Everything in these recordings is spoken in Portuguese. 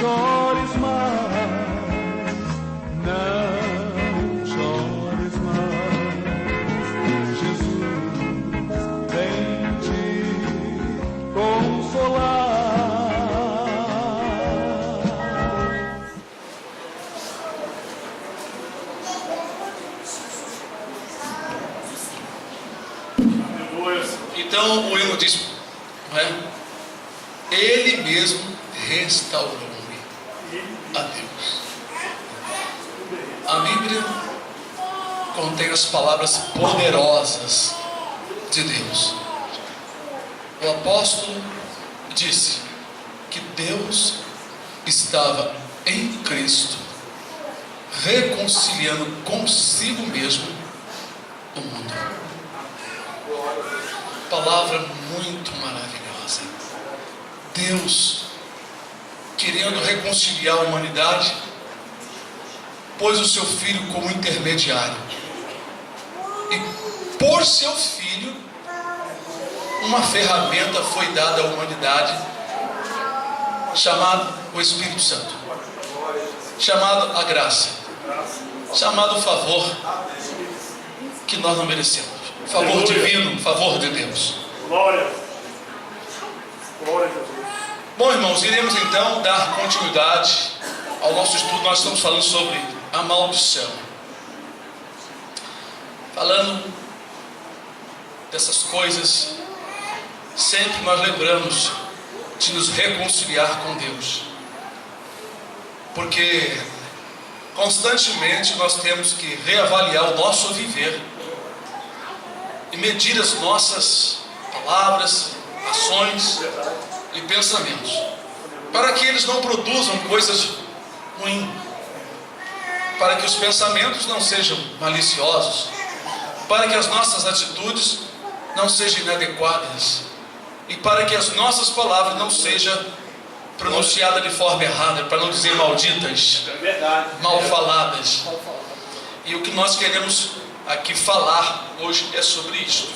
chores mais, não chores mais. Jesus vem te consolar. Então o hino diz, não é? Ele mesmo restaurou-me a Deus. A Bíblia contém as palavras poderosas de Deus. O apóstolo disse que Deus estava em Cristo reconciliando consigo mesmo o mundo. Palavra muito maravilhosa. Deus, querendo reconciliar a humanidade, pôs o seu Filho como intermediário. E por seu Filho, uma ferramenta foi dada à humanidade, chamado o Espírito Santo, chamado a graça, chamado o favor, que nós não merecemos. Favor divino, favor de Deus. Glória. Glória a Jesus. Bom, irmãos, iremos então dar continuidade ao nosso estudo. Nós estamos falando sobre a maldição. Falando dessas coisas, sempre nós lembramos de nos reconciliar com Deus. Porque constantemente nós temos que reavaliar o nosso viver e medir as nossas palavras, ações e pensamentos, para que eles não produzam coisas ruins, para que os pensamentos não sejam maliciosos, para que as nossas atitudes não sejam inadequadas e para que as nossas palavras não sejam pronunciadas de forma errada, para não dizer malditas, mal faladas. E o que nós queremos aqui falar hoje é sobre isso.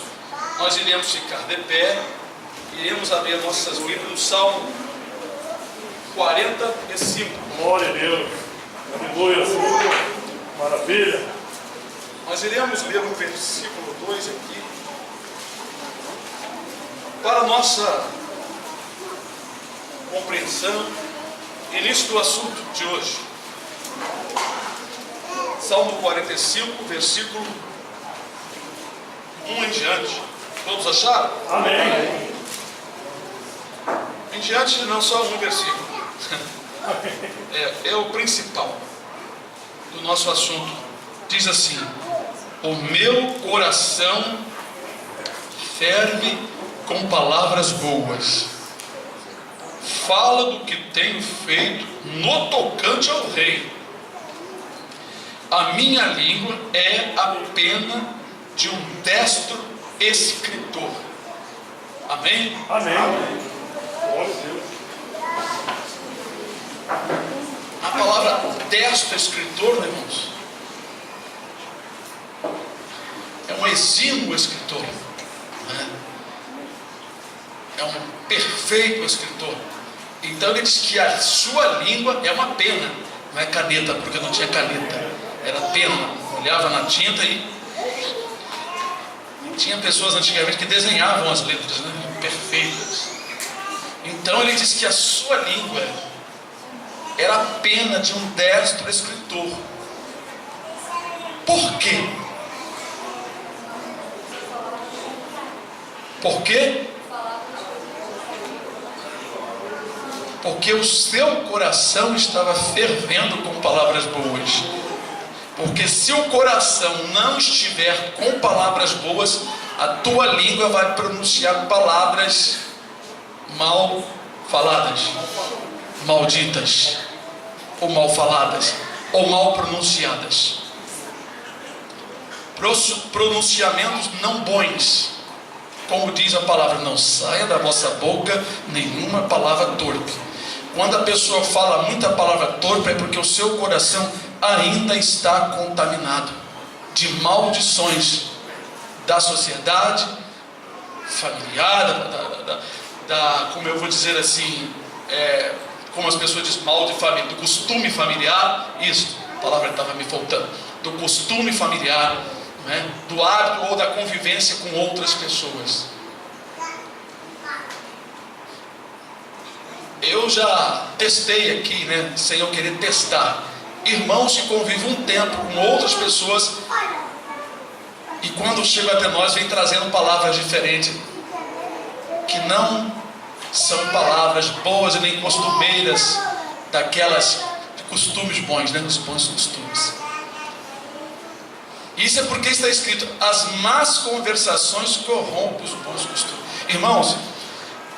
Nós iremos ficar de pé, iremos abrir nossas Bíblias no Salmo 45. Glória a Deus. Aleluia. Maravilha. Nós iremos ler o versículo 2 aqui, para a nossa compreensão, início do assunto de hoje. Salmo 45, versículo 1 em diante. Todos acharam? Amém. Em diante, não só um versículo. É o principal do nosso assunto. Diz assim: o meu coração ferve com palavras boas. Fala do que tenho feito no tocante ao rei. A minha língua é a pena de um destro escritor. Amém? Amém. Glória a Deus. A palavra destro escritor, né, irmãos, é um exímio escritor, né? É um perfeito escritor. Então ele diz que a sua língua é uma pena, não é caneta, porque não tinha caneta, era pena. Olhava na tinta e tinha pessoas antigamente que desenhavam as letras, né, perfeitas. Então ele diz que a sua língua era a pena de um destro escritor. Por quê? Por quê? Porque o seu coração estava fervendo com palavras boas. Porque se o coração não estiver com palavras boas, a tua língua vai pronunciar palavras mal faladas, malditas, ou mal faladas, ou mal pronunciadas. Pronunciamentos não bons. Como diz a palavra, não saia da vossa boca nenhuma palavra torpe. Quando a pessoa fala muita palavra torpe, é porque o seu coração ainda está contaminado de maldições da sociedade familiar, como eu vou dizer assim, como as pessoas dizem, mal de família, do costume familiar, isso, a palavra estava me faltando, do costume familiar, não é? Do hábito ou da convivência com outras pessoas. Eu já testei aqui, né, sem eu querer testar, irmãos que convivem um tempo com outras pessoas e quando chegam até nós vem trazendo palavras diferentes, que não são palavras boas e nem costumeiras, daquelas de costumes bons, né, os bons costumes. Isso é porque está escrito, as más conversações corrompem os bons costumes. Irmãos,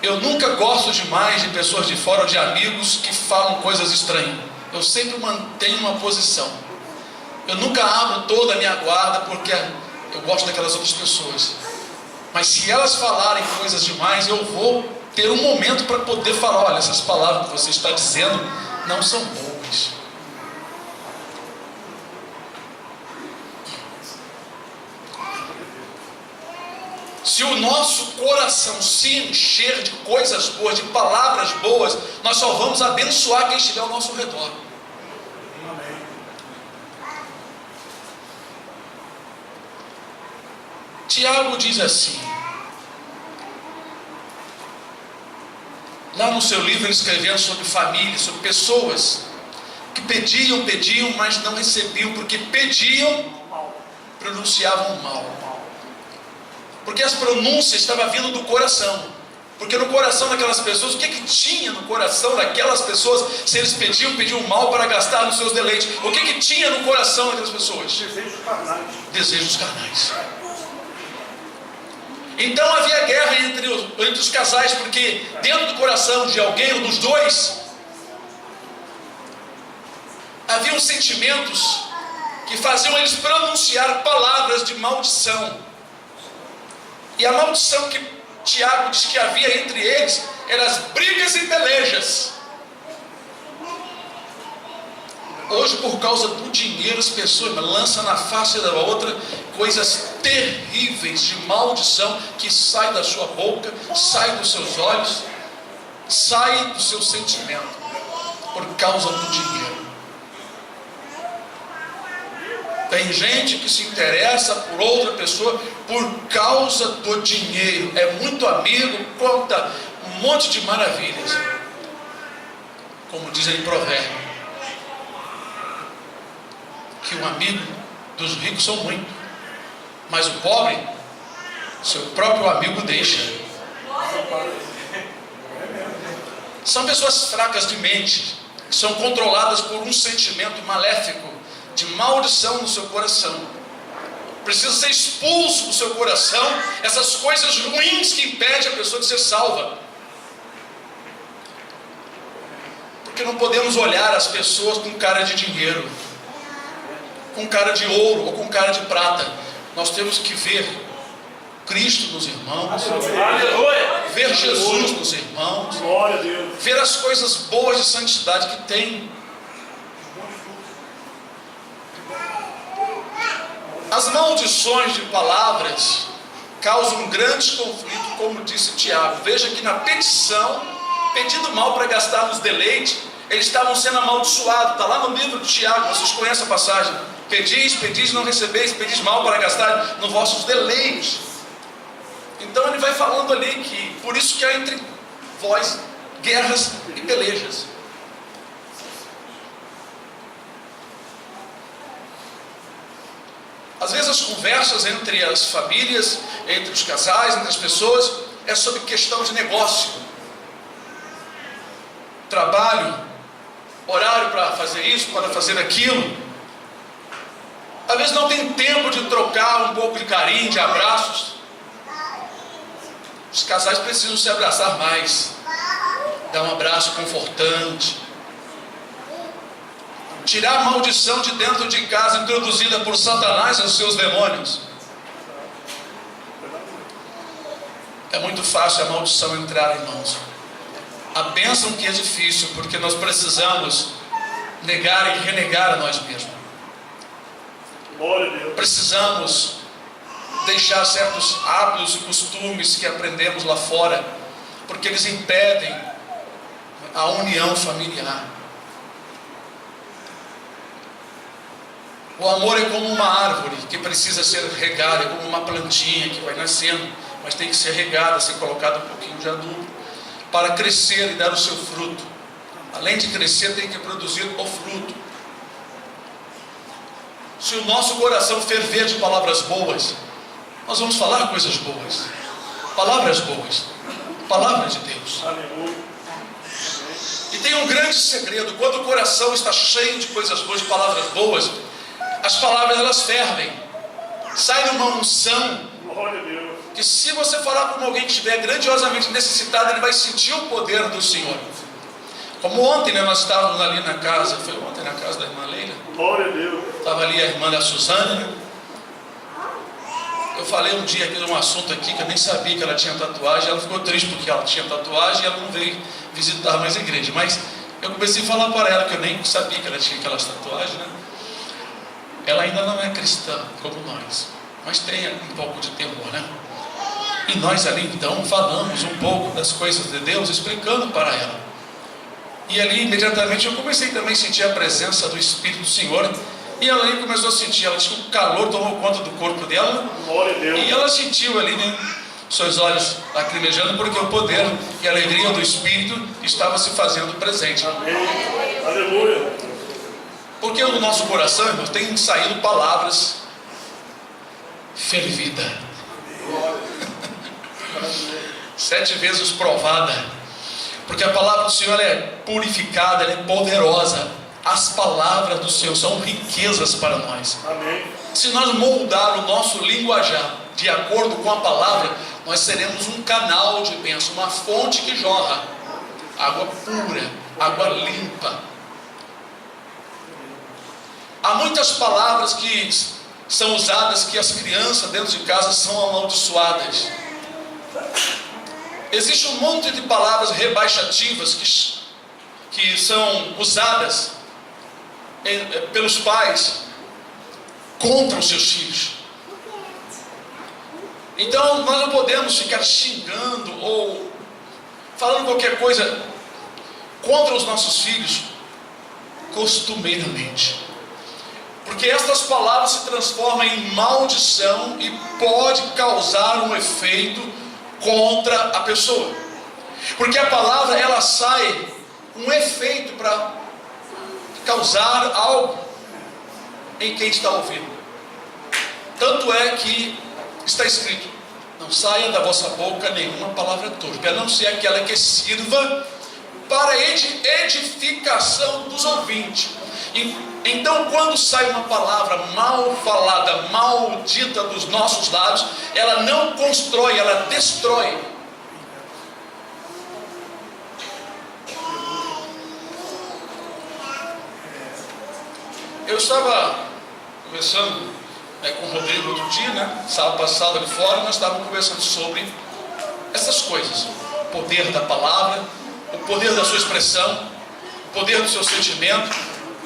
eu nunca gosto demais de pessoas de fora ou de amigos que falam coisas estranhas. Eu sempre mantenho uma posição. Eu nunca abro toda a minha guarda porque eu gosto daquelas outras pessoas. Mas se elas falarem coisas demais, eu vou ter um momento para poder falar, olha, essas palavras que você está dizendo não são boas. Se o nosso coração se encher de coisas boas, de palavras boas, nós só vamos abençoar quem estiver ao nosso redor. Tiago diz assim, lá no seu livro ele escrevendo sobre família, sobre pessoas que pediam, mas não recebiam, porque pediam, pronunciavam mal. Porque as pronúncias estavam vindo do coração. Porque no coração daquelas pessoas, o que tinha no coração daquelas pessoas, se eles pediam mal para gastar nos seus deleites? O que tinha no coração daquelas pessoas? Desejos carnais. Desejos carnais. Então havia guerra entre os casais, porque dentro do coração de alguém ou dos dois, haviam sentimentos que faziam eles pronunciar palavras de maldição. E a maldição que Tiago diz que havia entre eles eram as brigas e pelejas. Hoje, por causa do dinheiro, as pessoas lançam na face da outra coisas terríveis de maldição que saem da sua boca, saem dos seus olhos, saem do seu sentimento, por causa do dinheiro. Tem gente que se interessa por outra pessoa por causa do dinheiro. É muito amigo, conta um monte de maravilhas. Como dizem em provérbio, que um amigo dos ricos são muitos, mas o pobre, seu próprio amigo deixa. São pessoas fracas de mente, que são controladas por um sentimento maléfico, de maldição no seu coração. Precisa ser expulso do seu coração essas coisas ruins que impedem a pessoa de ser salva. Porque não podemos olhar as pessoas com cara de dinheiro, com cara de ouro ou com cara de prata. Nós temos que ver Cristo nos irmãos, ver Jesus nos irmãos, ver as coisas boas de santidade que tem. As maldições de palavras causam um grande conflito, como disse Tiago. Veja que na petição, pedindo mal para gastar nos deleites, eles estavam sendo amaldiçoados. Está lá no livro de Tiago, vocês conhecem a passagem. Pedis, não recebeis, pedis mal para gastar nos vossos deleites. Então ele vai falando ali que, por isso que há entre vós guerras e pelejas. Às vezes as conversas entre as famílias, entre os casais, entre as pessoas, é sobre questão de negócio, trabalho, horário para fazer isso, para fazer aquilo. Às vezes não tem tempo de trocar um pouco de carinho, de abraços. Os casais precisam se abraçar mais, dar um abraço confortante, tirar a maldição de dentro de casa introduzida por Satanás e os seus demônios. É muito fácil a maldição entrar, irmãos. A bênção que é difícil, porque nós precisamos negar e renegar a nós mesmos. Precisamos deixar certos hábitos e costumes que aprendemos lá fora, porque eles impedem a união familiar. O amor é como uma árvore que precisa ser regada, é como uma plantinha que vai nascendo, mas tem que ser regada, ser colocado um pouquinho de adubo, para crescer e dar o seu fruto. Além de crescer, tem que produzir o fruto. Se o nosso coração ferver de palavras boas, nós vamos falar coisas boas, palavras boas, palavra de Deus. Aleluia. E tem um grande segredo: quando o coração está cheio de coisas boas, de palavras boas, as palavras elas fervem, sai uma unção, Glória a Deus. que se você falar com alguém que estiver grandiosamente necessitado, ele vai sentir o poder do Senhor. Como ontem, né, nós estávamos ali na casa, foi ontem na casa da irmã Leila, Glória a Deus. estava ali a irmã da Suzana, né? Eu falei um dia aqui de um assunto aqui que eu nem sabia que ela tinha tatuagem. Ela ficou triste porque ela tinha tatuagem e ela não veio visitar mais a igreja. Mas eu comecei a falar para ela que eu nem sabia que ela tinha aquelas tatuagens, né? Ela ainda não é cristã como nós, mas tem um pouco de temor, né? E nós ali então falamos um pouco das coisas de Deus, explicando para ela. E ali imediatamente eu comecei também a sentir a presença do Espírito do Senhor. E ela aí começou a sentir, ela tinha um calor, tomou conta do corpo dela. Glória a Deus. E ela sentiu ali, né, seus olhos lacrimejando, porque o poder e a alegria do Espírito estava se fazendo presente. Amém. Aleluia. Porque do nosso coração, irmãos, tem saído palavras fervida, 7 vezes provada, porque a palavra do Senhor é purificada, ela é poderosa. As palavras do Senhor são riquezas para nós. Amém. Se nós moldar o nosso linguajar de acordo com a palavra, nós seremos um canal de bênção, uma fonte que jorra água pura, água limpa. Há muitas palavras que são usadas que as crianças dentro de casa são amaldiçoadas. Existe um monte de palavras rebaixativas que são usadas pelos pais contra os seus filhos. Então nós não podemos ficar xingando ou falando qualquer coisa contra os nossos filhos costumeiramente, porque estas palavras se transformam em maldição e pode causar um efeito contra a pessoa, porque a palavra ela sai um efeito para causar algo em quem está ouvindo. Tanto é que está escrito: não saia da vossa boca nenhuma palavra torpe, a não ser aquela que sirva para edificação dos ouvintes. Então, quando sai uma palavra mal falada, maldita dos nossos lábios, ela não constrói, ela destrói. Eu estava conversando com o Rodrigo outro dia, né? Sábado passado ali fora, nós estávamos conversando sobre essas coisas: o poder da palavra, o poder da sua expressão, o poder do seu sentimento,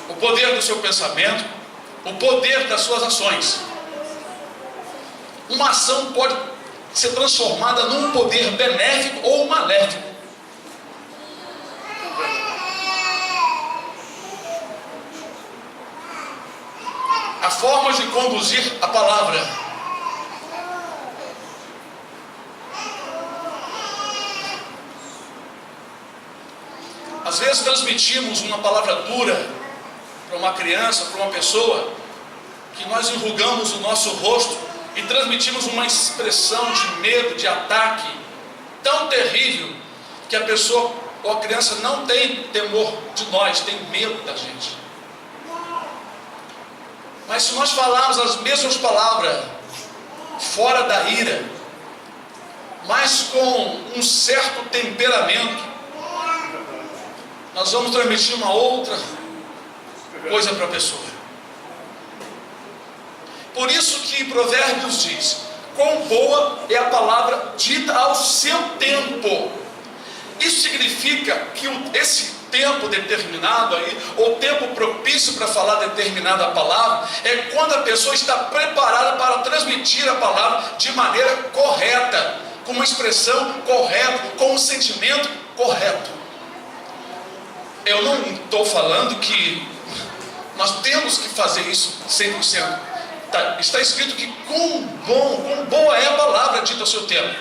o poder do seu pensamento, o poder das suas ações. Uma ação pode ser transformada num poder benéfico ou maléfico. A forma de conduzir a palavra. Às vezes transmitimos uma palavra dura para uma criança, para uma pessoa, que nós enrugamos o nosso rosto e transmitimos uma expressão de medo, de ataque tão terrível, que a pessoa ou a criança não tem temor de nós, tem medo da gente. Mas se nós falarmos as mesmas palavras fora da ira, mas com um certo temperamento, nós vamos transmitir uma outra coisa para a pessoa. Por isso que Provérbios diz: quão boa é a palavra dita ao seu tempo. Isso significa que esse tempo determinado aí, ou tempo propício para falar determinada palavra, é quando a pessoa está preparada para transmitir a palavra de maneira correta, com uma expressão correta, com um sentimento correto. Eu não estou falando que nós temos que fazer isso 100%. Está escrito que quão boa é a palavra dita ao seu tempo.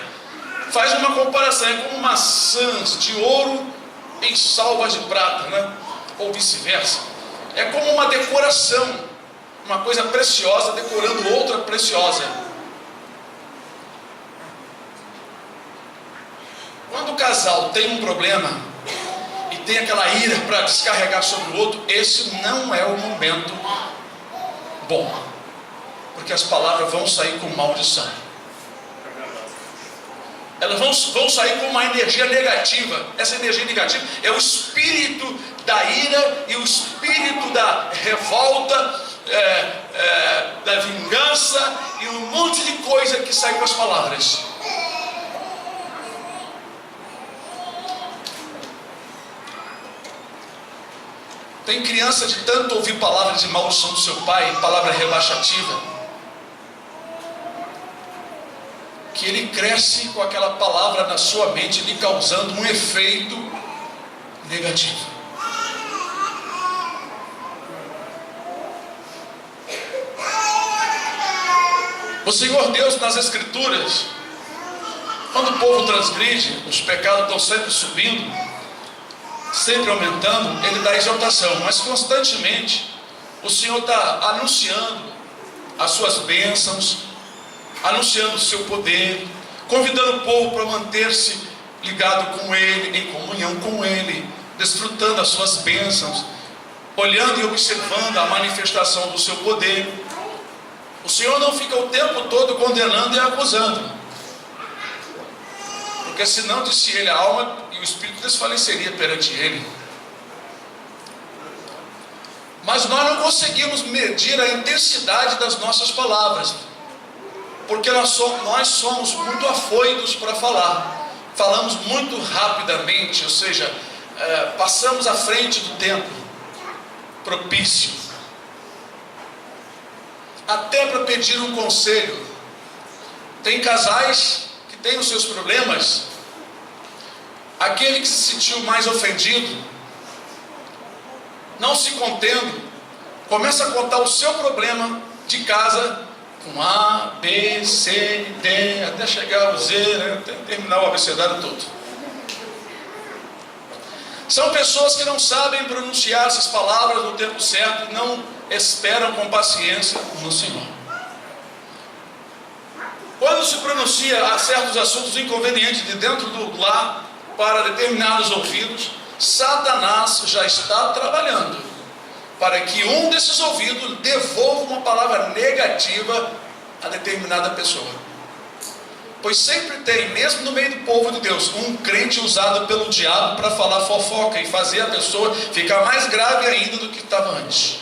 Faz uma comparação, é como maçãs de ouro em salvas de prata, né? Ou vice-versa. É como uma decoração, uma coisa preciosa decorando outra preciosa. Quando o casal tem um problema e tem aquela ira para descarregar sobre o outro, esse não é o momento bom, porque as palavras vão sair com maldição. Elas vão sair com uma energia negativa. Essa energia negativa é o espírito da ira e o espírito da revolta, da vingança e um monte de coisa que sai com as palavras. Tem criança de tanto ouvir palavras de maldição do seu pai, palavra rebaixativa, que ele cresce com aquela palavra na sua mente, lhe causando um efeito negativo. O Senhor Deus, nas Escrituras, quando o povo transgride, os pecados estão sempre subindo, sempre aumentando, Ele dá exaltação, mas constantemente o Senhor está anunciando as suas bênçãos, anunciando o seu poder, convidando o povo para manter-se ligado com Ele, em comunhão com Ele, desfrutando as suas bênçãos, olhando e observando a manifestação do seu poder. O Senhor não fica o tempo todo condenando e acusando, porque senão, disse ele, a alma e o espírito desfaleceria perante Ele. Mas nós não conseguimos medir a intensidade das nossas palavras, porque nós somos muito afoitos para falar, falamos muito rapidamente, ou seja, passamos à frente do tempo propício, até para pedir um conselho. Tem casais que têm os seus problemas, aquele que se sentiu mais ofendido, não se contendo, começa a contar o seu problema de casa, com A, B, C, D, até chegar ao Z, né? Até terminar o abecedário todo. São pessoas que não sabem pronunciar essas palavras no tempo certo e não esperam com paciência no Senhor. Quando se pronuncia a certos assuntos inconvenientes de dentro do lar para determinados ouvidos, Satanás já está trabalhando para que um desses ouvidos devolva uma palavra negativa a determinada pessoa. Pois sempre tem, mesmo no meio do povo de Deus, um crente usado pelo diabo para falar fofoca e fazer a pessoa ficar mais grave ainda do que estava antes.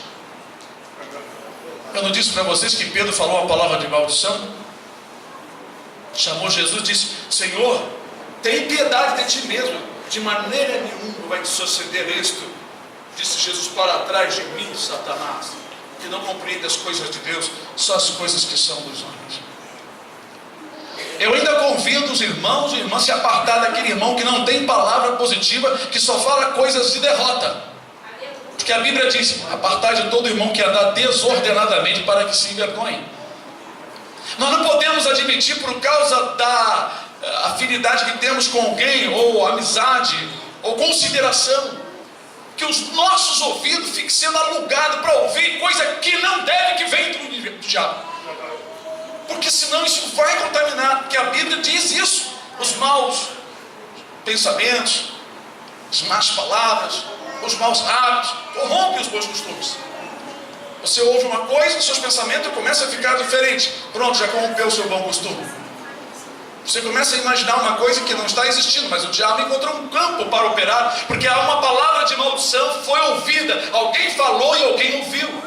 Eu não disse para vocês que Pedro falou uma palavra de maldição? Chamou Jesus e disse: Senhor, tem piedade de ti mesmo, de maneira nenhuma vai te suceder isto. Disse Jesus: para trás de mim, Satanás, que não compreende as coisas de Deus, só as coisas que são dos homens. Eu ainda convido os irmãos e irmãs a se apartar daquele irmão que não tem palavra positiva, que só fala coisas de derrota. Porque a Bíblia diz: apartar de todo irmão que anda desordenadamente, para que se envergonhe. Nós não podemos admitir, por causa da afinidade que temos com alguém, ou amizade, ou consideração, que os nossos ouvidos fiquem sendo alugados para ouvir coisa que não deve, que vem do diabo. Porque senão isso vai contaminar, porque a Bíblia diz isso. Os maus pensamentos, as más palavras, os maus hábitos corrompem os bons costumes. Você ouve uma coisa, os seus pensamentos começam a ficar diferentes. Pronto, já corrompeu o seu bom costume. Você começa a imaginar uma coisa que não está existindo, mas o diabo encontrou um campo para operar, porque há uma palavra de maldição, foi ouvida, alguém falou e alguém ouviu.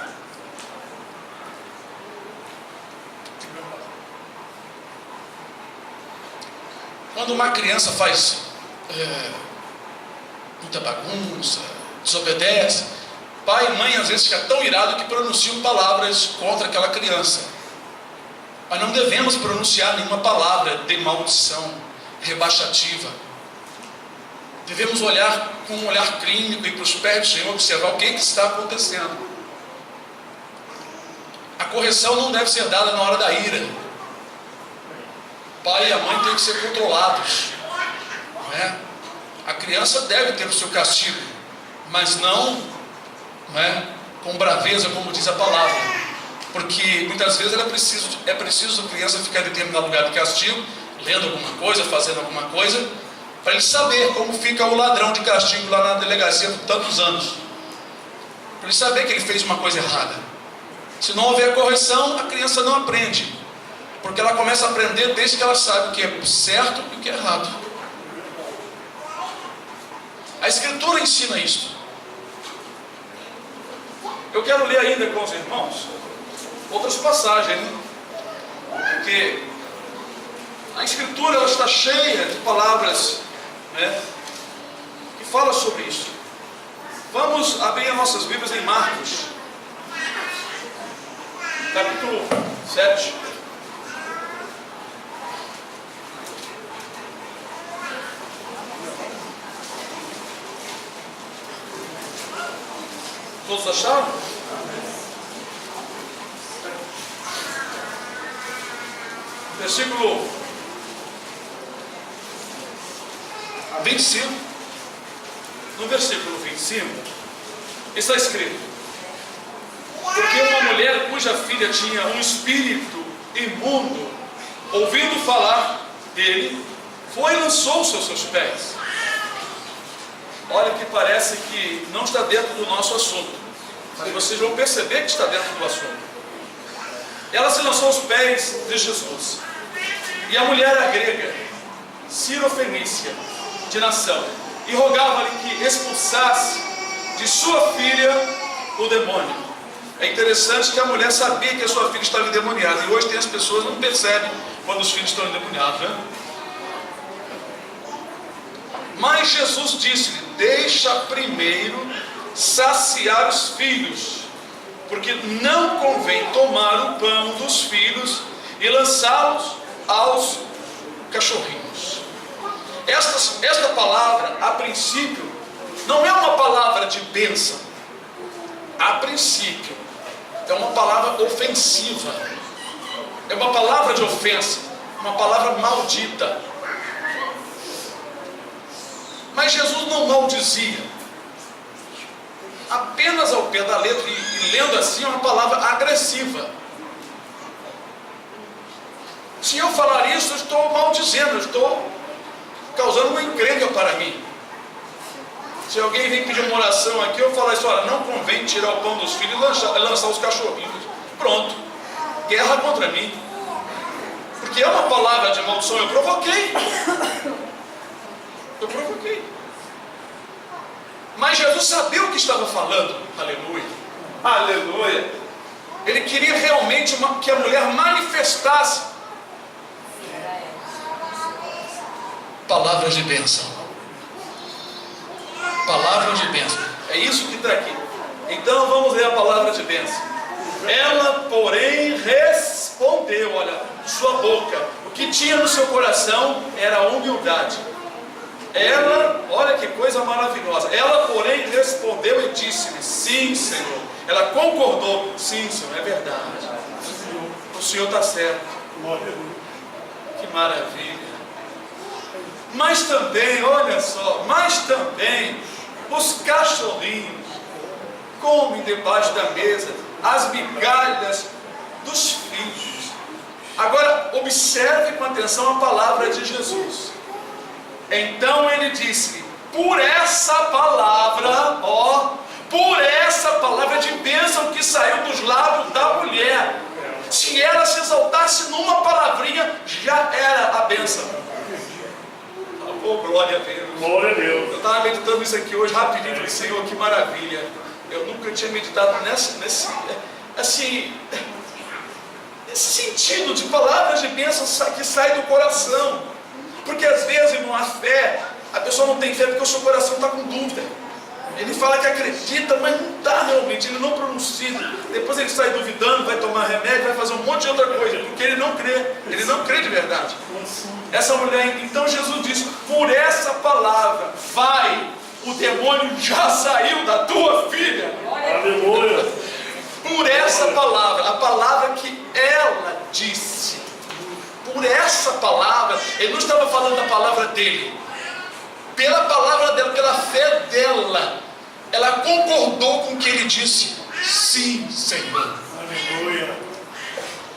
Quando uma criança faz muita bagunça, desobedece, pai e mãe às vezes ficam tão irados que pronunciam palavras contra aquela criança. Mas não devemos pronunciar nenhuma palavra de maldição, rebaixativa. devemos olhar com um olhar clínico e para os pés do Senhor, observar o que está acontecendo. A correção não deve ser dada na hora da ira. O pai e a mãe têm que ser controlados, não é? A criança deve ter o seu castigo, mas não com braveza, como diz a palavra, porque muitas vezes é preciso a criança ficar em determinado lugar de castigo, lendo alguma coisa, fazendo alguma coisa, para ele saber como fica o ladrão de castigo lá na delegacia por tantos anos, para ele saber que ele fez uma coisa errada. Se não houver correção, a criança não aprende, porque ela começa a aprender desde que ela sabe o que é certo e o que é errado. A Escritura ensina isso. Eu quero ler ainda com os irmãos outras passagens, né? Porque a Escritura ela está cheia de palavras, né, que fala sobre isso. Vamos abrir as nossas Bíblias em Marcos, capítulo 7. Todos acharam? Versículo 25. No versículo 25 está escrito: porque uma mulher cuja filha tinha um espírito imundo, ouvindo falar dele, foi e lançou-se aos seus pés. Olha que parece que não está dentro do nosso assunto, mas vocês vão perceber que está dentro do assunto. Ela se lançou aos pés de Jesus. E a mulher era grega, Sirofenícia, de nação, e rogava-lhe que expulsasse de sua filha o demônio. É interessante que a mulher sabia que a sua filha estava endemoniada, e hoje tem as pessoas que não percebem quando os filhos estão endemoniados, né? Mas Jesus disse-lhe: deixa primeiro saciar os filhos, porque não convém tomar o pão dos filhos e lançá-los aos cachorrinhos. Esta palavra, a princípio, não é uma palavra de bênção. A princípio, é uma palavra ofensiva. É uma palavra de ofensa, uma palavra maldita. Mas Jesus não maldizia. Apenas ao pé da letra, e lendo assim, é uma palavra agressiva. Se eu falar isso, eu estou maldizendo, eu estou causando uma encrenca para mim. Se alguém vem pedir uma oração aqui, eu falo isso: olha, não convém tirar o pão dos filhos e lançar os cachorrinhos. Pronto, guerra contra mim. Porque é uma palavra de maldição, eu provoquei. Mas Jesus sabia o que estava falando. Aleluia. Aleluia. Ele queria realmente que a mulher manifestasse palavras de bênção. Palavras de bênção. É isso que está aqui. Então vamos ler a palavra de bênção. Ela, porém, respondeu, olha, sua boca, o que tinha no seu coração era a humildade. Ela, olha que coisa maravilhosa. Ela, porém, respondeu e disse-lhe: sim, Senhor. Ela concordou: sim, Senhor, é verdade. O Senhor está certo. Que maravilha. Mas também, olha só, os cachorrinhos comem debaixo da mesa as migalhas dos filhos. Agora, observe com atenção a palavra de Jesus. Então ele disse: por essa palavra, por essa palavra de bênção que saiu dos lábios da mulher, se ela se exaltasse numa palavrinha, já era a bênção. Oh, glória a Deus. Glória a Deus. Eu estava meditando isso aqui hoje rapidinho, falei: Senhor, que maravilha. Eu nunca tinha meditado nesse sentido de palavras de bênção que saem do coração. Porque às vezes, irmão, a fé, a pessoa não tem fé porque o seu coração está com dúvida. Ele fala que acredita, mas não está realmente, ele não pronuncia. Depois ele sai duvidando, vai tomar remédio, vai fazer um monte de outra coisa, porque ele não crê de verdade. Essa mulher, então Jesus diz: por essa palavra, vai, o demônio já saiu da tua filha. Aleluia. Por essa palavra, a palavra que ela disse, por essa palavra, ele não estava falando da palavra dele, pela palavra dela, pela fé dela, ela concordou com o que ele disse. Sim, Senhor. Aleluia.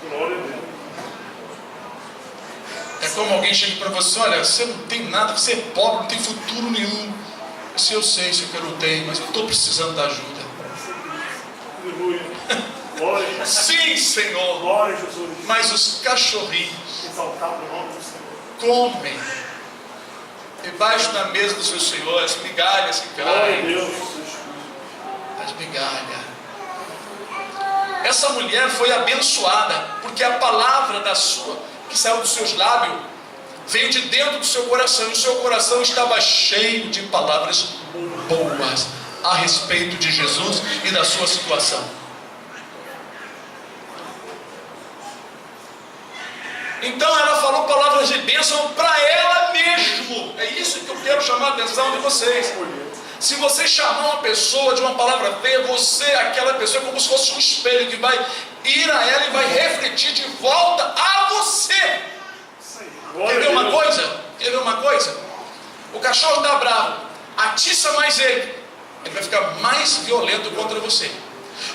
Glória a Deus. É como alguém chega para você: olha, você não tem nada, você é pobre, não tem futuro nenhum. Eu sei que eu não tenho, mas eu estou precisando da ajuda. Aleluia. Glória. Sim, Senhor. Glória a Jesus. Mas os cachorrinhos Exaltado o nome do Senhor. comem debaixo da mesa do seu Senhor as migalhas que Glória a caem. Deus. As migalhas. Essa mulher foi abençoada porque a palavra que saiu dos seus lábios veio de dentro do seu coração, e o seu coração estava cheio de palavras boas a respeito de Jesus e da sua situação. Então ela falou palavras de bênção para ela mesmo. É isso que eu quero chamar a atenção de vocês. Se você chamar uma pessoa de uma palavra feia, você, aquela pessoa, é como se fosse um espelho que vai ir a ela e vai refletir de volta a você. Quer ver uma coisa? Quer ver uma coisa? O cachorro está bravo, atiça mais ele vai ficar mais violento contra você.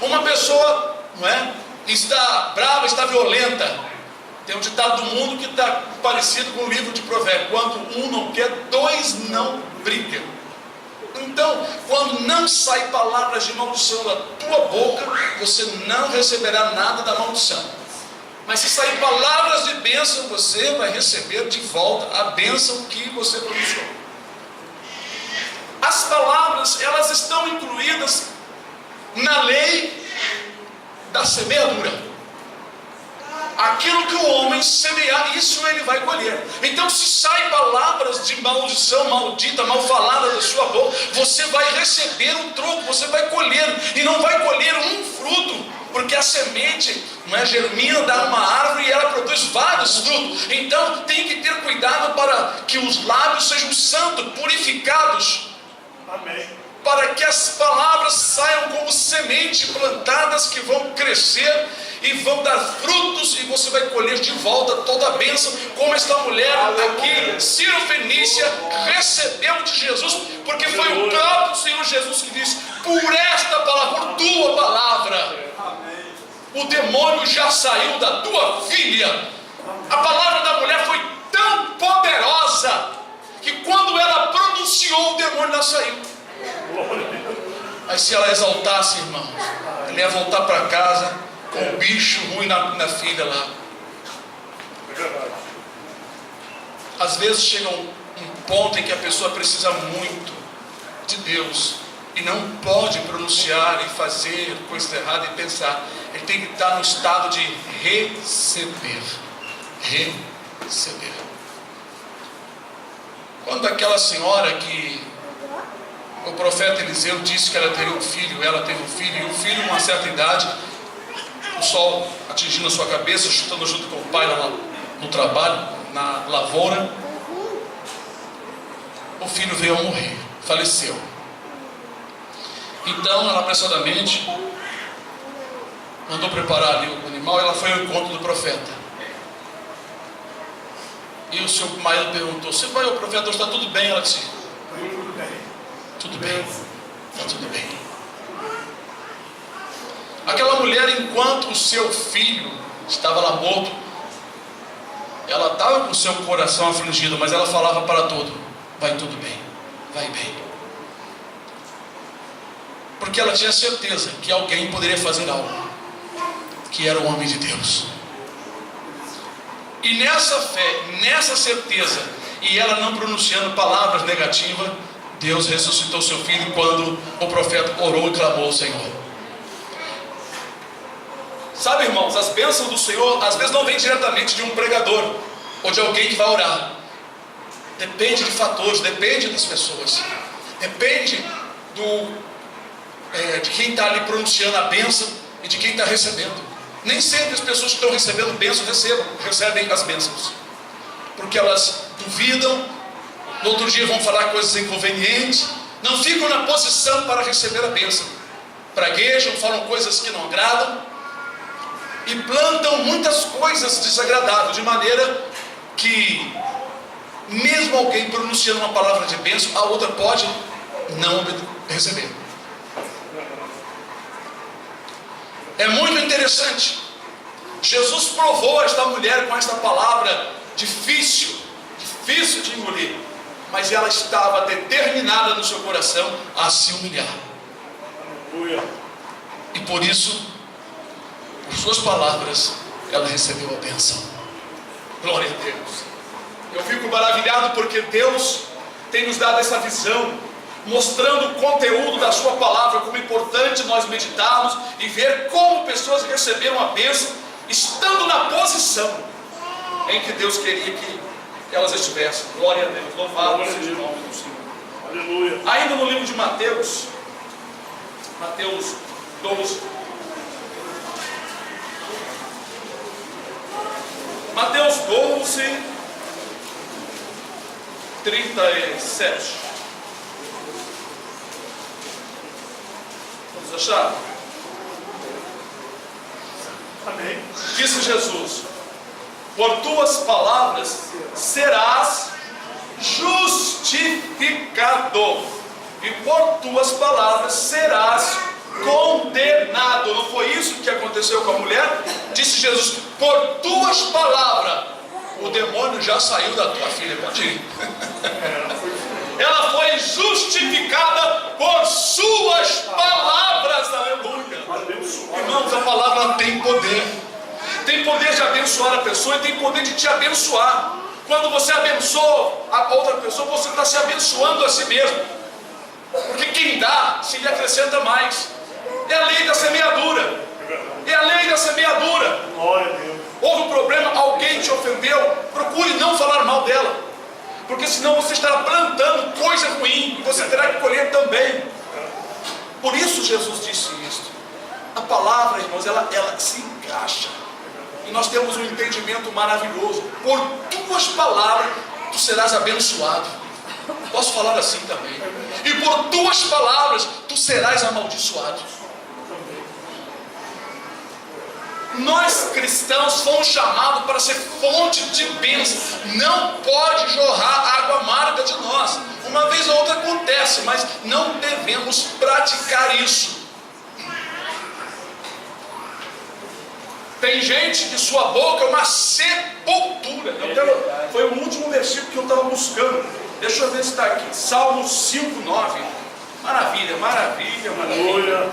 Uma pessoa, não é, está brava, está violenta. Tem um ditado do mundo que está parecido com o livro de Provérbios: quando um não quer, dois não brigam. Então, quando não sai palavras de maldição da tua boca, você não receberá nada da maldição. Mas se sair palavras de bênção, você vai receber de volta a bênção que você pronunciou. As palavras, elas estão incluídas na lei da semeadura. Aquilo que o homem semear, isso ele vai colher. Então, se saem palavras de maldição, maldita, mal falada da sua boca, você vai receber um troco, você vai colher, e não vai colher um fruto, porque a semente, não é, germina, dá uma árvore e ela produz vários frutos. Então, tem que ter cuidado para que os lábios sejam santos, purificados. Amém. Para que as palavras saiam como semente plantadas que vão crescer e vão dar frutos, e você vai colher de volta toda a bênção, como esta mulher aqui, Ciro Fenícia, recebeu de Jesus, porque foi o próprio Senhor Jesus que disse: por esta palavra, por tua palavra, o demônio já saiu da tua filha. A palavra da mulher foi tão poderosa que quando ela pronunciou, o demônio já saiu. Mas se ela exaltasse, irmãos, ela ia voltar para casa com um bicho ruim na filha lá. Às vezes chega um ponto em que a pessoa precisa muito de Deus e não pode pronunciar e fazer coisa errada e pensar. Ele tem que estar no estado de receber. Receber. Quando aquela senhora que o profeta Eliseu disse que ela teria um filho, ela teve um filho, e o filho, com uma certa idade, o sol atingindo a sua cabeça, chutando junto com o pai lá no trabalho, na lavoura, o filho veio a morrer, faleceu. Então ela apressadamente mandou preparar ali o animal, e ela foi ao encontro do profeta. E o seu marido perguntou: você vai ao profeta, está tudo bem? Ela disse: tudo bem, está tudo bem. Aquela mulher, enquanto o seu filho estava lá morto, ela estava com o seu coração afligido, mas ela falava para todo: vai tudo bem, vai bem. Porque ela tinha certeza que alguém poderia fazer algo, que era o homem de Deus. E nessa fé, nessa certeza, e ela não pronunciando palavras negativas, Deus ressuscitou seu filho quando o profeta orou e clamou ao Senhor. Sabe, irmãos, as bênçãos do Senhor às vezes não vêm diretamente de um pregador ou de alguém que vai orar. Depende de fatores, depende das pessoas, depende de quem está ali pronunciando a bênção e de quem está recebendo. Nem sempre as pessoas que estão recebendo bênçãos recebem as bênçãos, porque elas duvidam, no outro dia vão falar coisas inconvenientes, não ficam na posição para receber a bênção, praguejam, falam coisas que não agradam e plantam muitas coisas desagradáveis, de maneira que mesmo alguém pronunciando uma palavra de bênção, a outra pode não receber. É muito interessante. Jesus provou esta mulher com esta palavra difícil de engolir, mas ela estava determinada no seu coração a se humilhar. E por isso, por suas palavras, ela recebeu a bênção. Glória a Deus. Eu fico maravilhado porque Deus tem nos dado essa visão, mostrando o conteúdo da sua palavra, como é importante nós meditarmos e ver como pessoas receberam a bênção, estando na posição em que Deus queria que elas estivessem. Glória a Deus, louvado seja o nome do Senhor. Aleluia. Ainda no livro de Mateus 12. Mateus 12, 37. Vamos achar? Amém. Disse Jesus: por tuas palavras serás justificado, e por tuas palavras serás condenado. Não foi isso que aconteceu com a mulher? Disse Jesus: por tuas palavras o demônio já saiu da tua filha. Pode ir. Ela foi justificada por suas palavras. Aleluia. Irmãos, a palavra tem poder. Tem poder de abençoar a pessoa e tem poder de te abençoar. Quando você abençoa a outra pessoa, você está se abençoando a si mesmo, porque quem dá se lhe acrescenta mais. É a lei da semeadura. É a lei da semeadura. Glória a Deus. Houve um problema, alguém te ofendeu, procure não falar mal dela, porque senão você estará plantando coisa ruim e você terá que colher também. Por isso Jesus disse isso. A palavra, irmãos, ela se encaixa, e nós temos um entendimento maravilhoso. Por tuas palavras tu serás abençoado. Posso falar assim também. E por tuas palavras tu serás amaldiçoado. Nós cristãos fomos chamados para ser fonte de bênção. Não pode jorrar água amarga de nós. Uma vez ou outra acontece, mas não devemos praticar isso. Tem gente que sua boca é uma sepultura. Foi o último versículo que eu estava buscando. Deixa eu ver se está aqui. Salmo 5:9. Maravilha, maravilha, maravilha.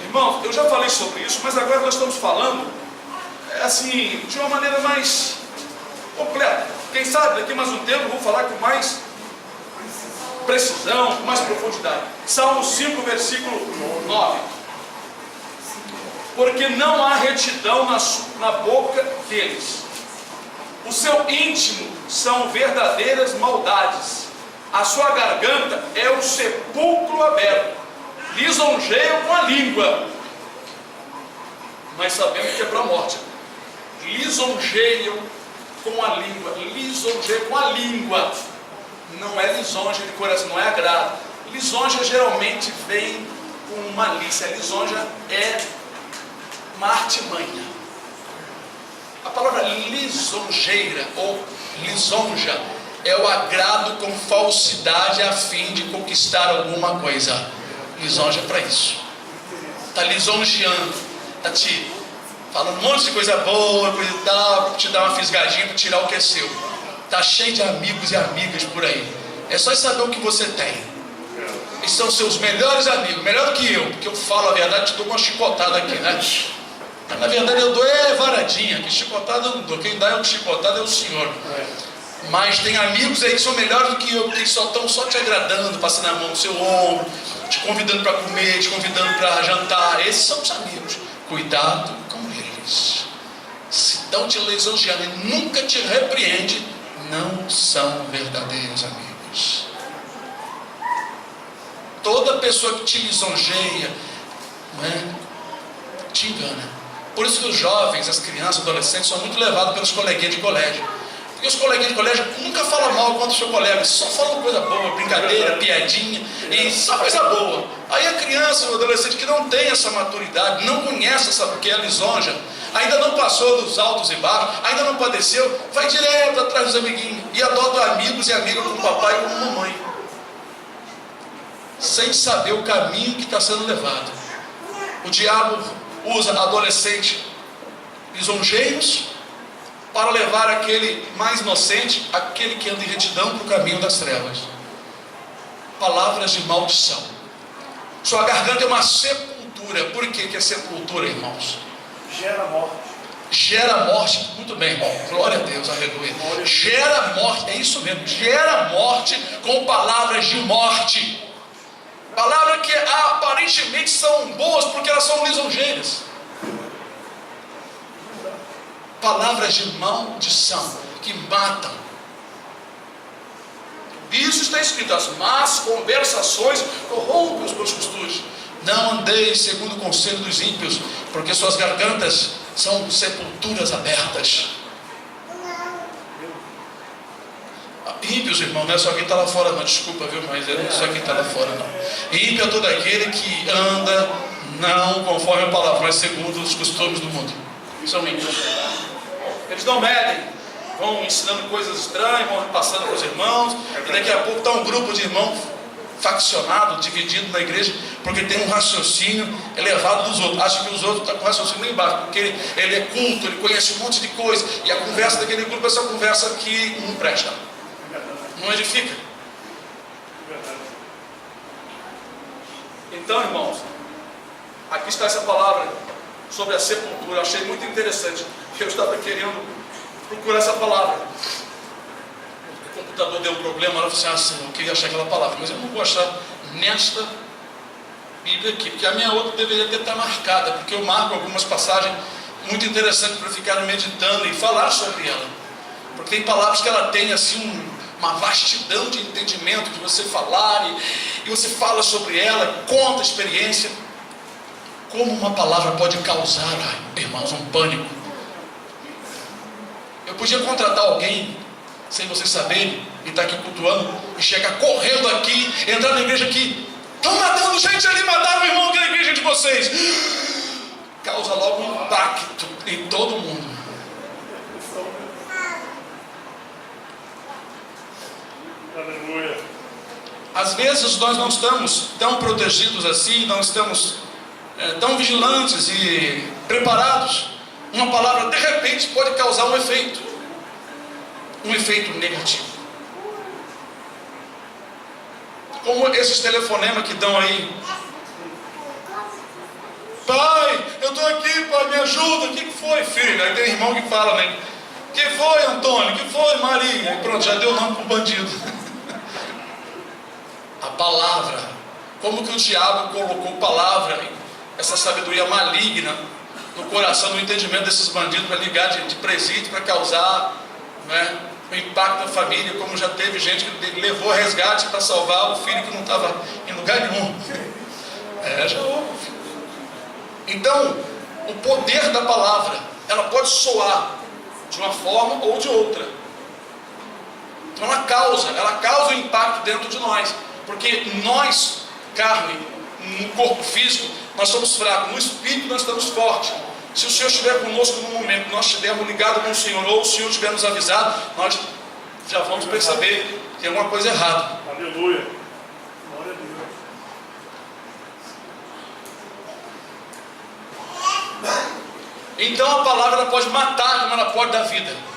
Irmãos, eu já falei sobre isso, mas agora nós estamos falando assim, de uma maneira mais completa. Quem sabe daqui mais um tempo eu vou falar com mais precisão, com mais profundidade. Salmo 5, versículo 9. Porque não há retidão na boca deles. O seu íntimo são verdadeiras maldades. A sua garganta é o sepulcro aberto. Lisonjeiam com a língua, mas sabemos que é para a morte. Lisonjeiam com a língua. Lisonjeiam com a língua. Não é lisonja de coração, não é agrado. Lisonja geralmente vem com malícia. Lisonja é uma artimanha. A palavra lisonjeira ou lisonja é o agrado com falsidade a fim de conquistar alguma coisa. Lisonja é para isso. Está lisonjeando, está te falando um monte de coisa boa, coisa e tal, para te dar uma fisgadinha, para tirar o que é seu. Está cheio de amigos e amigas por aí. É só saber o que você tem. Eles são seus melhores amigos, melhor do que eu, porque eu falo a verdade, te dou uma chicotada aqui, né? Mas, na verdade eu dou varadinha, que chicotada eu não dou. Quem dá é um chicotada é o Senhor. Mas tem amigos aí que são melhores do que eu, porque só estão só te agradando, passando a mão no seu ombro, te convidando para comer, te convidando para jantar. Esses são os amigos. Cuidado com eles. Se estão te lisonjeando e nunca te repreende, não são verdadeiros amigos. Toda pessoa que te lisonjeia, não é? Te engana. Por isso que os jovens, as crianças, os adolescentes são muito levados pelos coleguinhas de colégio. Porque os coleguinhas de colégio nunca falam mal contra o seu colega, só falam coisa boa, brincadeira, piadinha, e só coisa boa. Aí a criança, o adolescente que não tem essa maturidade, não conhece essa, porque é lisonja, ainda não passou dos altos e baixos, ainda não padeceu, vai direto atrás dos amiguinhos e adota amigos e amigas como papai e como mamãe, sem saber o caminho que está sendo levado. O diabo usa adolescentes lisonjeiros para levar aquele mais inocente, aquele que anda em retidão, para o caminho das trevas. Palavras de maldição. Sua garganta é uma sepultura. Por que é sepultura, irmãos? Gera morte. Gera morte. Muito bem, irmão. Glória a Deus, aleluia. Gera morte, é isso mesmo. Gera morte com palavras de morte. Palavras que aparentemente são boas porque elas são lisonjeiras. Palavras de maldição que matam. Isso está escrito: as más conversações corrompem os bons costumes. Não andeis segundo o conselho dos ímpios, porque suas gargantas são sepulturas abertas. Ímpios, irmão, não é só quem está lá fora, não, desculpa, viu, mas não é só quem está lá fora, não. Ímpio é todo aquele que anda não conforme a palavra, mas segundo os costumes do mundo. São ímpios. Eles não medem, vão ensinando coisas estranhas, vão passando para os irmãos, e daqui a pouco está um grupo de irmãos faccionado, dividido na igreja, porque tem um raciocínio elevado dos outros. Acha que os outros estão com raciocínio lá embaixo, porque ele é culto, ele conhece um monte de coisa, e a conversa daquele grupo é essa conversa que não presta, não edifica. Então, irmãos, aqui está essa palavra sobre a sepultura. Eu achei muito interessante, porque eu estava querendo procurar essa palavra. O computador deu um problema, eu falei assim, eu queria achar aquela palavra, mas eu não vou achar nesta Bíblia aqui, porque a minha outra deveria até estar marcada, porque eu marco algumas passagens muito interessantes para ficar meditando e falar sobre ela, porque tem palavras que ela tem assim uma vastidão de entendimento, de você falar e você fala sobre ela, conta a experiência. Como uma palavra pode causar, irmãos, um pânico. Eu podia contratar alguém, sem vocês saberem, e estar aqui cultuando, e chegar correndo aqui, entrar na igreja aqui, estão matando gente ali, mataram o irmão que é a igreja de vocês. Causa logo um impacto em todo mundo. Aleluia. Às vezes nós não estamos tão protegidos assim, não estamos tão vigilantes e preparados. Uma palavra de repente pode causar um efeito negativo, como esses telefonemas que dão aí: pai, eu estou aqui, pai, me ajuda, o que foi, filho? Aí tem irmão que fala, né? Que foi, Antônio? Que foi, Maria? Aí pronto, já deu nome para o bandido. A palavra, como que o diabo colocou palavra, essa sabedoria maligna no coração, no entendimento desses bandidos, para ligar de presídio, para causar, né, o impacto na família, como já teve gente que levou resgate para salvar o filho que não estava em lugar nenhum. Já houve. Então, o poder da palavra, ela pode soar de uma forma ou de outra. Então ela causa um impacto dentro de nós, porque nós, carne, no corpo físico, nós somos fracos, no espírito nós estamos fortes. Se o Senhor estiver conosco no momento que nós estivermos ligados com o Senhor, ou o Senhor estiver nos avisado, nós já vamos perceber que tem alguma coisa errada. Aleluia. Glória a Deus. Então a palavra ela pode matar, como ela pode dar vida.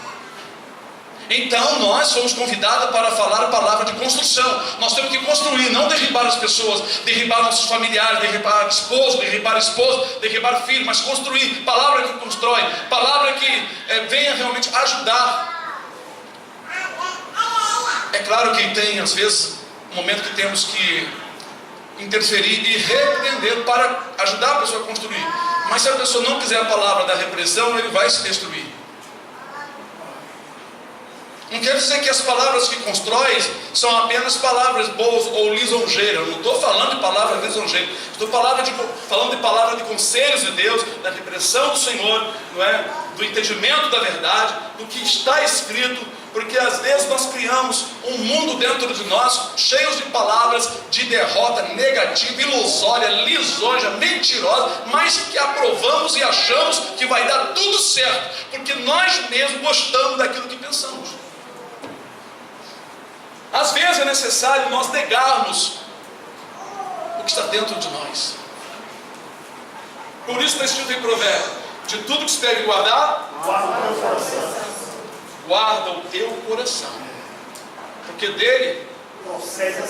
Então nós somos convidados para falar a palavra de construção. Nós temos que construir, não derribar as pessoas, derribar nossos familiares, derribar esposo, derribar filho, mas construir. Palavra que constrói, palavra que venha realmente ajudar. É claro que tem às vezes um momento que temos que interferir e repreender para ajudar a pessoa a construir. Mas se a pessoa não quiser a palavra da repressão, ele vai se destruir. Não quer dizer que as palavras que constrói são apenas palavras boas ou lisonjeiras. Eu não estou falando de palavras lisonjeiras. Estou falando de palavras de conselhos de Deus, da repressão do Senhor, não é? Do entendimento da verdade, do que está escrito. Porque às vezes nós criamos um mundo dentro de nós cheio de palavras de derrota negativa, ilusória, lisonja, mentirosa, mas que aprovamos e achamos que vai dar tudo certo, porque nós mesmos gostamos daquilo que pensamos. Às vezes é necessário nós negarmos o que está dentro de nós. Por isso está escrito em Provérbios: de tudo que se deve guardar, guarda o teu coração, porque dele procede a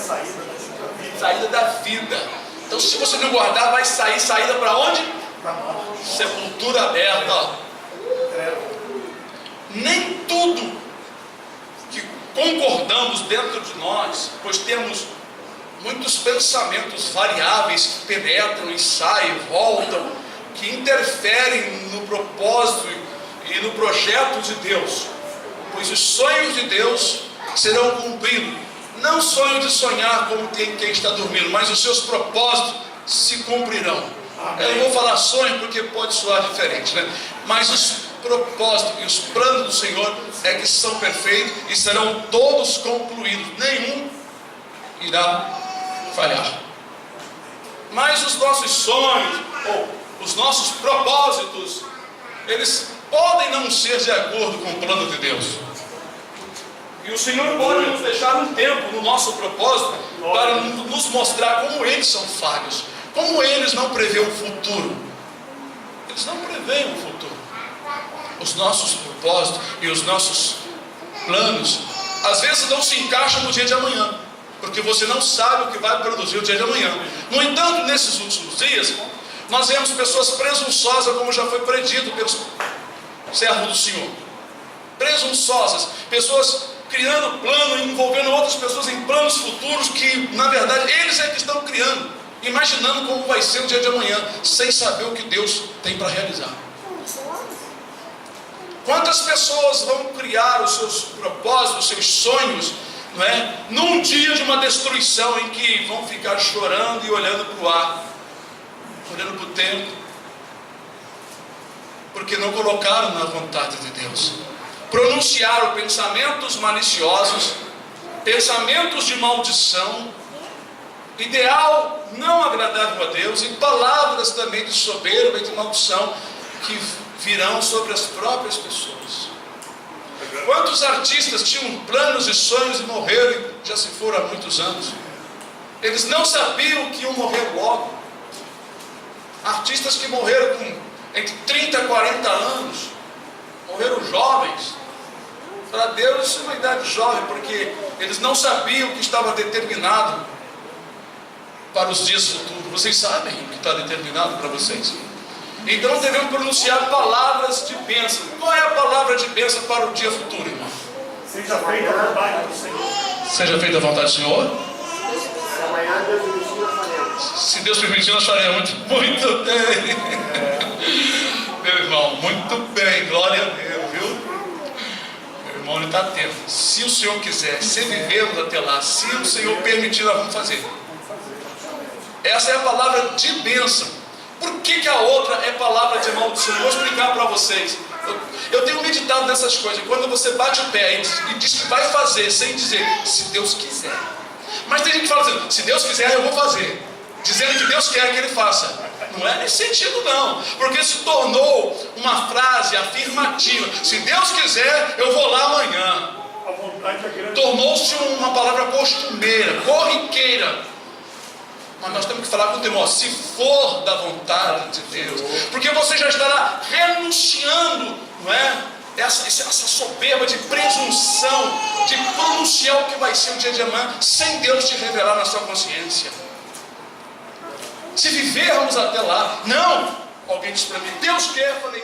saída da vida. Então, se você não guardar, vai sair saída para onde? Sepultura aberta. Nem tudo que concordamos dentro de nós, pois temos muitos pensamentos variáveis que penetram e saem, voltam, que interferem no propósito e no projeto de Deus, pois os sonhos de Deus serão cumpridos. Não sonho de sonhar como quem está dormindo, mas os seus propósitos se cumprirão. Amém. Eu não vou falar sonho porque pode soar diferente, né? Mas os propósitos e os planos do Senhor é que são perfeitos e serão todos concluídos. Nenhum irá falhar. Mas os nossos sonhos, ou os nossos propósitos, eles podem não ser de acordo com o plano de Deus. E o Senhor pode nos deixar um tempo no nosso propósito para nos mostrar como eles são falhos, como eles não prevêem o futuro. Eles não preveem o futuro. Os nossos propósitos e os nossos planos às vezes não se encaixam no dia de amanhã, porque você não sabe o que vai produzir o dia de amanhã. No entanto, nesses últimos dias nós vemos pessoas presunçosas, como já foi predito pelos servos do Senhor, presunçosas, pessoas criando plano, envolvendo outras pessoas em planos futuros que na verdade eles é que estão criando, imaginando como vai ser o dia de amanhã, sem saber o que Deus tem para realizar. Quantas pessoas vão criar os seus propósitos, os seus sonhos, não é? Num dia de uma destruição em que vão ficar chorando e olhando para o ar, olhando para o tempo, porque não colocaram na vontade de Deus. Pronunciaram pensamentos maliciosos, pensamentos de maldição, ideal não agradável a Deus, e palavras também de soberba e de maldição que virão sobre as próprias pessoas. Quantos artistas tinham planos e sonhos e morreram e já se foram há muitos anos? Eles não sabiam que iam morrer logo. Artistas que morreram com entre 30 e 40 anos, morreram jovens. Para Deus isso é uma idade jovem, porque eles não sabiam o que estava determinado para os dias futuros. Vocês sabem o que está determinado para vocês? Então devemos pronunciar palavras de bênção. Qual é a palavra de bênção para o dia futuro, irmão? Seja feita a vontade do Senhor. Seja feita a vontade do Senhor. Se amanhã Deus permitir, nós faremos. Se Deus permitir, nós faremos. Muito bem. Meu irmão, muito bem. Glória a Deus, viu? Meu irmão, ele está atento. Se o Senhor quiser, se vivermos até lá, se o Senhor permitir, nós vamos fazer. Essa é a palavra de bênção. Por que a outra é palavra de maldição? Eu vou explicar para vocês. Eu tenho meditado nessas coisas. Quando você bate o pé e diz que vai fazer, sem dizer, se Deus quiser. Mas tem gente que fala assim, se Deus quiser eu vou fazer, dizendo que Deus quer que ele faça. Não é nesse sentido não, porque se tornou uma frase afirmativa. Se Deus quiser eu vou lá amanhã. A vontade é grande. Tornou-se uma palavra costumeira, corriqueira. Mas nós temos que falar com o Timóteo, se for da vontade de Deus, porque você já estará renunciando, não é? Essa soberba de presunção, de pronunciar o que vai ser o dia de amanhã, sem Deus te revelar na sua consciência. Se vivermos até lá, não, alguém diz para mim, Deus quer, eu falei,